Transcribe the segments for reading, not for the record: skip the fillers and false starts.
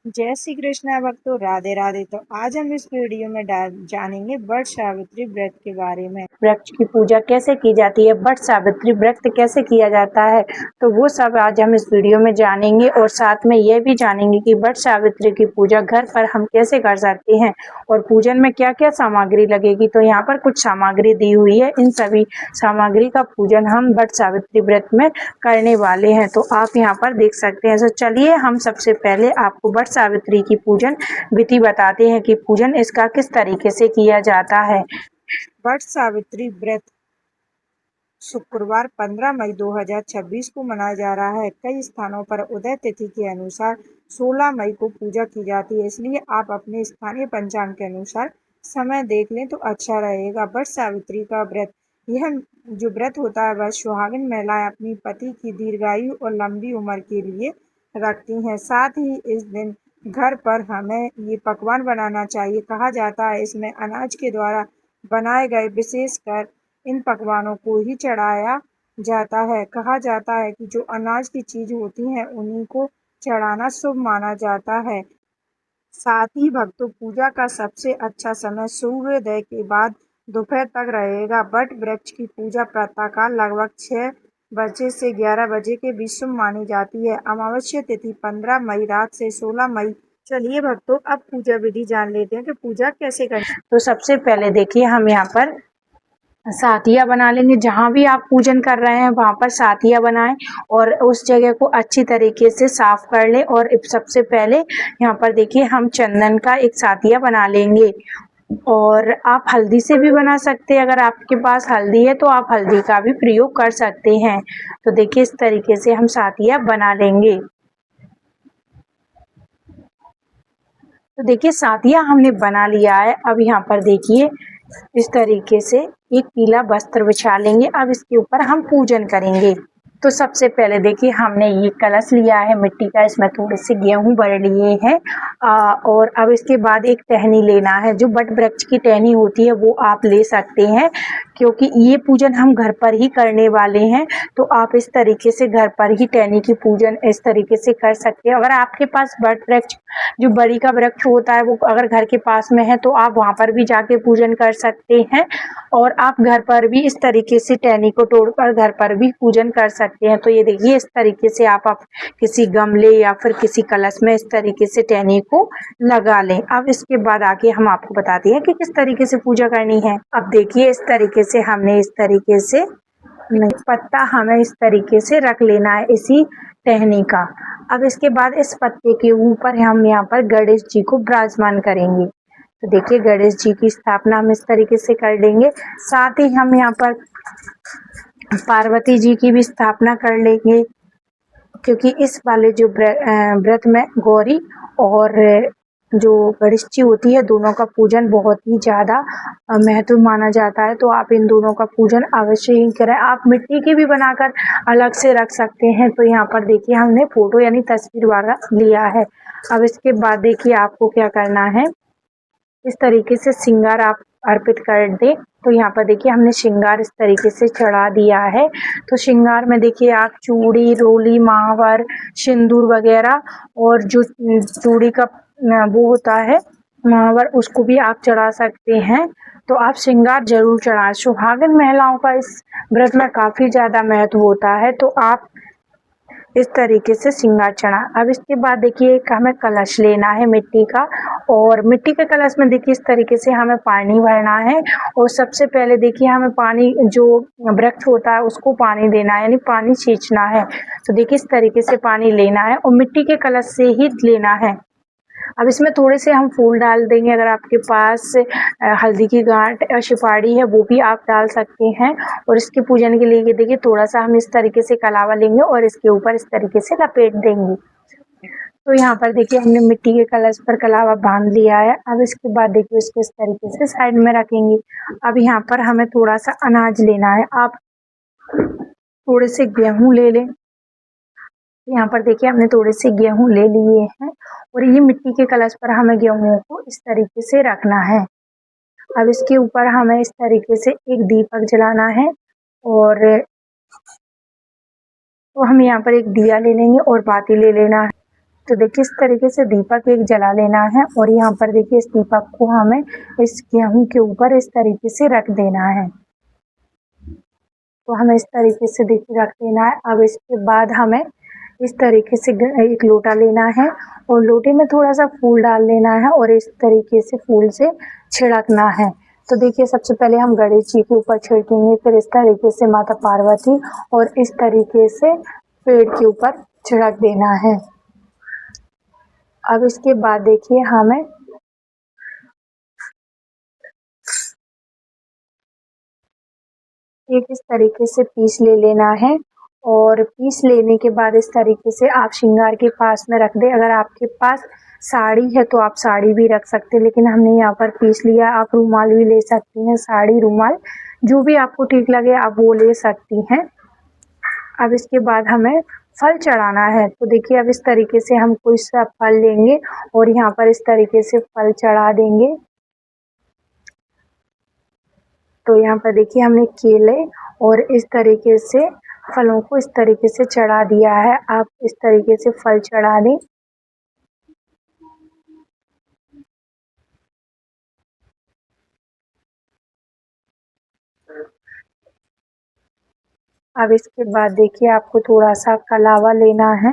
जय श्री कृष्ण भक्तों, राधे राधे। तो आज हम इस वीडियो में जानेंगे वट सावित्री व्रत के बारे में। व्रत की पूजा कैसे की जाती है, वट सावित्री व्रत कैसे किया जाता है, तो वो सब आज हम इस वीडियो में जानेंगे। और साथ में ये भी जानेंगे कि वट सावित्री की पूजा घर पर हम कैसे कर सकते हैं और पूजन में क्या क्या सामग्री लगेगी। तो यहाँ पर कुछ सामग्री दी हुई है, इन सभी सामग्री का पूजन हम वट सावित्री व्रत में करने वाले हैं। तो आप यहाँ पर देख सकते हैं। तो चलिए हम सबसे पहले आपको वट सावित्री की पूजन विधि बताते हैं कि पूजन इसका किस तरीके से किया जाता है। वट सावित्री व्रत शुक्रवार 15 मई 2026 को मनाया जा रहा है। कई स्थानों पर उदय तिथि के अनुसार 16 मई को पूजा की जाती है, इसलिए आप अपने स्थानीय पंचांग के अनुसार समय देख लें तो अच्छा रहेगा। वट सावित्री का व्रत, यह जो व्रत होता है वह सुहागिन महिलाएं अपनी पति की दीर्घायु और लंबी उम्र के लिए रखती हैं। साथ ही इस दिन घर पर हमें ये पकवान बनाना चाहिए। कहा जाता है इसमें अनाज के द्वारा बनाए गए विशेषकर इन पकवानों को ही चढ़ाया जाता है। कहा जाता है कि जो अनाज की चीज होती हैं उन्हीं को चढ़ाना शुभ माना जाता है। साथ ही भक्तों, पूजा का सबसे अच्छा समय सूर्योदय के बाद दोपहर तक रहेगा। वट वृक्ष की पूजा प्रातःकाल लगभग 6 बजे से 11 बजे के बीच शुभ मानी जाती है। अमावस्या तिथि 15 मई रात से 16 मई। चलिए भक्तों, अब पूजा विधि जान लेते हैं कि पूजा कैसे करें। तो सबसे पहले देखिए, हम यहाँ पर सातिया बना लेंगे। जहाँ भी आप पूजन कर रहे हैं वहाँ पर सातिया बनाएं और उस जगह को अच्छी तरीके से साफ कर लें। और सबसे पहले यहाँ पर देखिए, हम चंदन का एक सातिया बना लेंगे। और आप हल्दी से भी बना सकते हैं, अगर आपके पास हल्दी है तो आप हल्दी का भी प्रयोग कर सकते हैं। तो देखिए, इस तरीके से हम सातिया बना लेंगे। तो देखिए, सातिया हमने बना लिया है। अब यहाँ पर देखिए, इस तरीके से एक पीला वस्त्र बिछा लेंगे। अब इसके ऊपर हम पूजन करेंगे। तो सबसे पहले देखिए, हमने ये कलश लिया है मिट्टी का, इसमें थोड़े से गेहूं भर लिए हैं। और अब इसके बाद एक टहनी लेना है। जो वट वृक्ष की टहनी होती है वो आप ले सकते हैं, क्योंकि ये पूजन हम घर पर ही करने वाले हैं। तो आप इस तरीके से घर पर ही टहनी की पूजन इस तरीके से कर सकते हैं। अगर आपके पास वट वृक्ष जो बड़ी का वृक्ष होता है वो अगर घर के पास में है तो आप वहाँ पर भी जाके पूजन कर सकते हैं। और आप घर पर भी इस तरीके से टहनी को तोड़कर घर पर भी पूजन कर सकते हैं। तो ये देखिए, इस तरीके से आप किसी गमले या फिर किसी कलश में इस तरीके से टहनी को लगा लें। अब इसके बाद आके हम आपको बताते हैं कि किस तरीके से पूजा करनी है। अब देखिए, इस तरीके से हमने इस तरीके से पत्ता हमें इस तरीके से रख लेना है इसी टहनी का। अब इसके बाद इस पत्ते के ऊपर हम यहाँ पर गणेश जी को विराजमान करेंगे। तो देखिए, गणेश जी की स्थापना हम इस तरीके से कर लेंगे। साथ ही हम यहाँ पर पार्वती जी की भी स्थापना कर लेंगे, क्योंकि इस वाले जो व्रत में गौरी और जो गणेश जी होती है दोनों का पूजन बहुत ही ज़्यादा महत्व माना जाता है। तो आप इन दोनों का पूजन अवश्य ही करें। आप मिट्टी की भी बनाकर अलग से रख सकते हैं। तो यहाँ पर देखिए, हमने फोटो यानी तस्वीर वाला लिया है। अब इसके बाद देखिए, आपको क्या करना है, इस तरीके से श्रृंगार आप अर्पित कर दें। तो यहाँ पर देखिए, हमने श्रृंगार इस तरीके से चढ़ा दिया है। तो श्रृंगार में देखिए, आप चूड़ी, रोली, महावर, सिंदूर वगैरह, और जो चूड़ी का वो होता है महावर, उसको भी आप चढ़ा सकते हैं। तो आप श्रृंगार जरूर चढ़ाएं। सुहागिन महिलाओं का इस व्रत में काफ़ी ज़्यादा महत्व होता है। तो आप इस तरीके से श्रृंगार चढ़ा। अब इसके बाद देखिए, एक हमें कलश लेना है मिट्टी का। और मिट्टी के कलश में देखिए, इस तरीके से हमें पानी भरना है। और सबसे पहले देखिए, हमें पानी, जो वृक्ष होता है उसको पानी देना है, यानी पानी छींचना है। तो देखिए, इस तरीके से पानी लेना है और मिट्टी के कलश से ही लेना है। अब इसमें थोड़े से हम फूल डाल देंगे। अगर आपके पास हल्दी की गांठ या सुपारी है वो भी आप डाल सकते हैं। और इसके पूजन के लिए देखिए, थोड़ा सा हम इस तरीके से कलावा लेंगे और इसके ऊपर इस तरीके से लपेट देंगे। तो यहाँ पर देखिए, हमने मिट्टी के कलश पर कलावा बांध लिया है। अब इसके बाद देखिए, इसको इस तरीके से साइड में रखेंगे। अब यहाँ पर हमें थोड़ा सा अनाज लेना है। आप थोड़े से गेहूँ ले लें। यहाँ पर देखिए, हमने थोड़े से गेहूँ ले लिए हैं और ये मिट्टी के कलश पर हमें गेहूँ को इस तरीके से रखना है। अब इसके ऊपर हमें इस तरीके से एक दीपक जलाना है। और तो हम यहाँ पर एक दिया ले लेंगे और बाती ले लेना है। तो देखिए इस तरीके से दीपक एक जला लेना है और यहाँ पर देखिए इस दीपक को हमें इस गेहूं के ऊपर इस तरीके से रख देना है। तो हमें इस तरीके से देखिए रख देना है। अब इसके बाद हमें इस तरीके से एक लोटा लेना है और लोटे में थोड़ा सा फूल डाल लेना है और इस तरीके से फूल से छिड़कना है। तो देखिए सबसे पहले हम गणेश जी के ऊपर छिड़केंगे, फिर इस तरीके से माता पार्वती और इस तरीके से पेड़ के ऊपर छिड़क देना है। अब इसके बाद देखिए हमें एक इस तरीके से पीस ले लेना है और पीस लेने के बाद इस तरीके से आप श्रृंगार के पास में रख दें। अगर आपके पास साड़ी है तो आप साड़ी भी रख सकते हैं, लेकिन हमने यहाँ पर पीस लिया। आप रुमाल भी ले सकती हैं, साड़ी रुमाल जो भी आपको ठीक लगे आप वो ले सकती हैं। अब इसके बाद हमें फल चढ़ाना है। तो देखिए अब इस तरीके से हम कोई सा फल लेंगे और यहाँ पर इस तरीके से फल चढ़ा देंगे। तो यहाँ पर देखिए हमने केले और इस तरीके से फलों को इस तरीके से चढ़ा दिया है। आप इस तरीके से फल चढ़ा दें। अब इसके बाद देखिए आपको थोड़ा सा कलावा लेना है।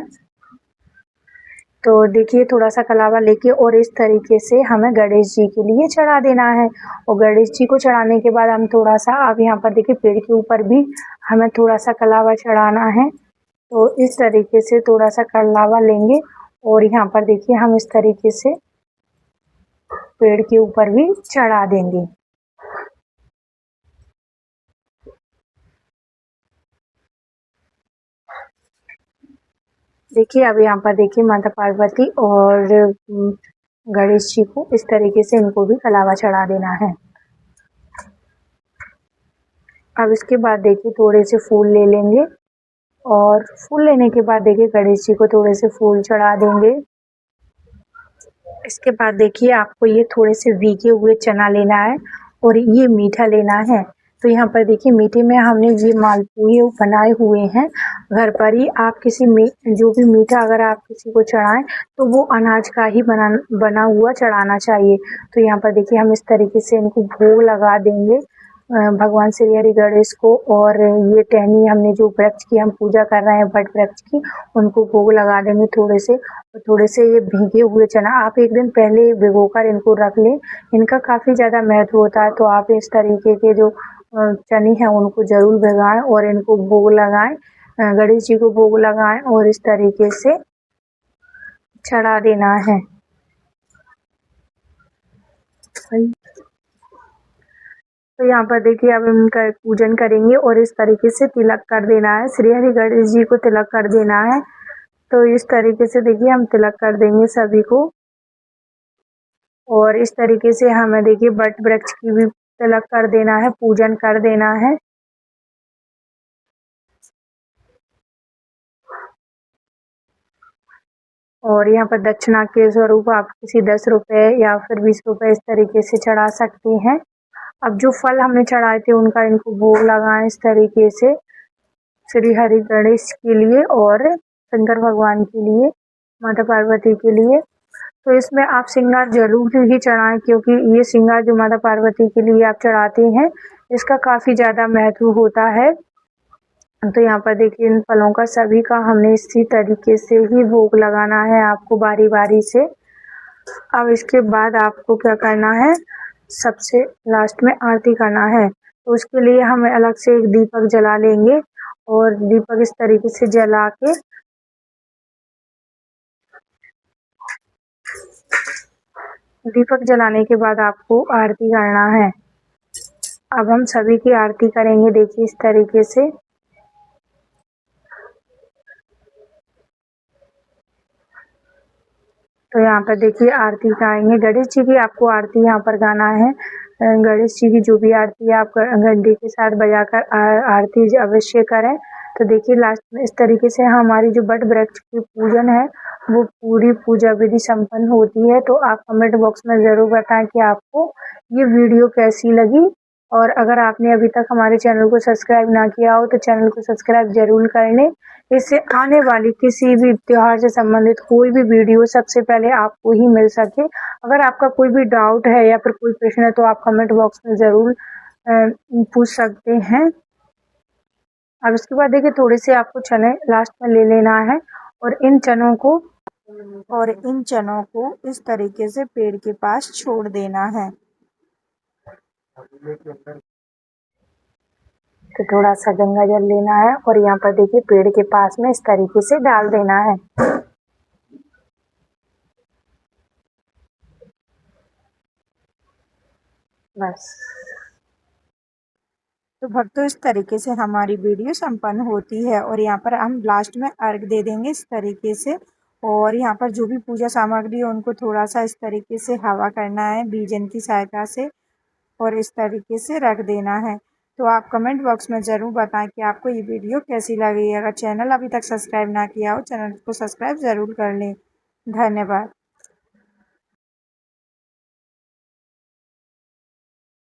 तो देखिए थोड़ा सा कलावा लेके और इस तरीके से हमें गणेश जी के लिए चढ़ा देना है। और गणेश जी को चढ़ाने के बाद हम थोड़ा सा, अब यहाँ पर देखिए पेड़ के ऊपर भी हमें थोड़ा सा कलावा चढ़ाना है। तो इस तरीके से थोड़ा सा कलावा लेंगे और यहाँ पर देखिए हम इस तरीके से पेड़ के ऊपर भी चढ़ा देंगे। देखिए अब यहाँ पर देखिए माता पार्वती और गणेश जी को इस तरीके से इनको भी कलावा चढ़ा देना है। अब इसके बाद देखिए थोड़े से फूल ले लेंगे और फूल लेने के बाद देखिए गणेश जी को थोड़े से फूल चढ़ा देंगे। इसके बाद देखिए आपको ये थोड़े से भीगे हुए चना लेना है और ये मीठा लेना है। तो यहाँ पर देखिए मीठे में हमने ये मालपुए बनाए हुए हैं घर पर ही। आप किसी जो भी मीठा अगर आप किसी को चढ़ाएं तो वो अनाज का ही बना हुआ चढ़ाना चाहिए। तो यहाँ पर देखिए हम इस तरीके से इनको भोग लगा देंगे भगवान श्री हरि गणेश को। और ये टहनी हमने जो वृक्ष की हम पूजा कर रहे हैं वट वृक्ष की, उनको भोग लगा देंगे थोड़े से। और थोड़े से ये भीगे हुए चना आप एक दिन पहले भिगोकर इनको रख लें, इनका काफ़ी ज़्यादा महत्व होता है। तो आप इस तरीके के जो चने हैं उनको ज़रूर भिगाएं और इनको भोग लगाएं, गणेश जी को भोग लगाएं और इस तरीके से चढ़ा देना है। तो यहाँ पर देखिए अब इनका पूजन करेंगे और इस तरीके से तिलक कर देना है। श्री हरि गणेश जी को तिलक कर देना है। तो इस तरीके से देखिए हम तिलक कर देंगे सभी को। और इस तरीके से हमें देखिए वट वृक्ष की भी तिलक कर देना है, पूजन कर देना है। और यहाँ पर दक्षिणा के स्वरूप आप किसी 10 रुपये या फिर 20 रुपये इस तरीके से चढ़ा सकती हैं। अब जो फल हमने चढ़ाए थे उनका इनको भोग लगाएं इस तरीके से श्री हरि गणेश के लिए और शंकर भगवान के लिए, माता पार्वती के लिए। तो इसमें आप श्रृंगार जरूर ही चढ़ाएं, क्योंकि ये श्रृंगार जो माता पार्वती के लिए आप चढ़ाते हैं इसका काफ़ी ज़्यादा महत्व होता है। तो यहाँ पर देखिए इन फलों का सभी का हमने इसी तरीके से ही भोग लगाना है आपको बारी बारी से। अब इसके बाद आपको क्या करना है, सबसे लास्ट में आरती करना है। तो उसके लिए हमें अलग से एक दीपक जला लेंगे और दीपक इस तरीके से जला के दीपक जलाने के बाद आपको आरती करना है। अब हम सभी की आरती करेंगे देखिए इस तरीके से। तो यहाँ पर देखिए आरती गाएंगे गणेश जी की, आपको आरती यहाँ पर गाना है। गणेश जी की जो भी आरती है आप घंटे के साथ बजाकर आरती अवश्य करें। तो देखिए लास्ट में इस तरीके से हमारी जो वट वृक्ष की पूजन है वो पूरी पूजा विधि संपन्न होती है। तो आप कमेंट बॉक्स में ज़रूर बताएं कि आपको ये वीडियो कैसी लगी। और अगर आपने अभी तक हमारे चैनल को सब्सक्राइब ना किया हो तो चैनल को सब्सक्राइब जरूर कर लें, इससे आने वाली किसी भी त्योहार से संबंधित कोई भी वीडियो सबसे पहले आपको ही मिल सके। अगर आपका कोई भी डाउट है या फिर कोई प्रश्न है तो आप कमेंट बॉक्स में ज़रूर पूछ सकते हैं। अब इसके बाद देखिए थोड़े से आपको चने लास्ट में ले लेना है और इन चनों को इस तरीके से पेड़ के पास छोड़ देना है। तो थोड़ा सा गंगा जल लेना है और यहाँ पर देखिए पेड़ के पास में इस तरीके से डाल देना है। बस। तो भक्तों इस तरीके से हमारी वीडियो संपन्न होती है और यहाँ पर हम लास्ट में अर्घ दे देंगे इस तरीके से। और यहाँ पर जो भी पूजा सामग्री है उनको थोड़ा सा इस तरीके से हवा करना है बीजन की सहायता से और इस तरीके से रख देना है। तो आप कमेंट बॉक्स में ज़रूर बताएं कि आपको ये वीडियो कैसी लगी। अगर चैनल अभी तक सब्सक्राइब ना किया हो चैनल को सब्सक्राइब ज़रूर कर लें। धन्यवाद।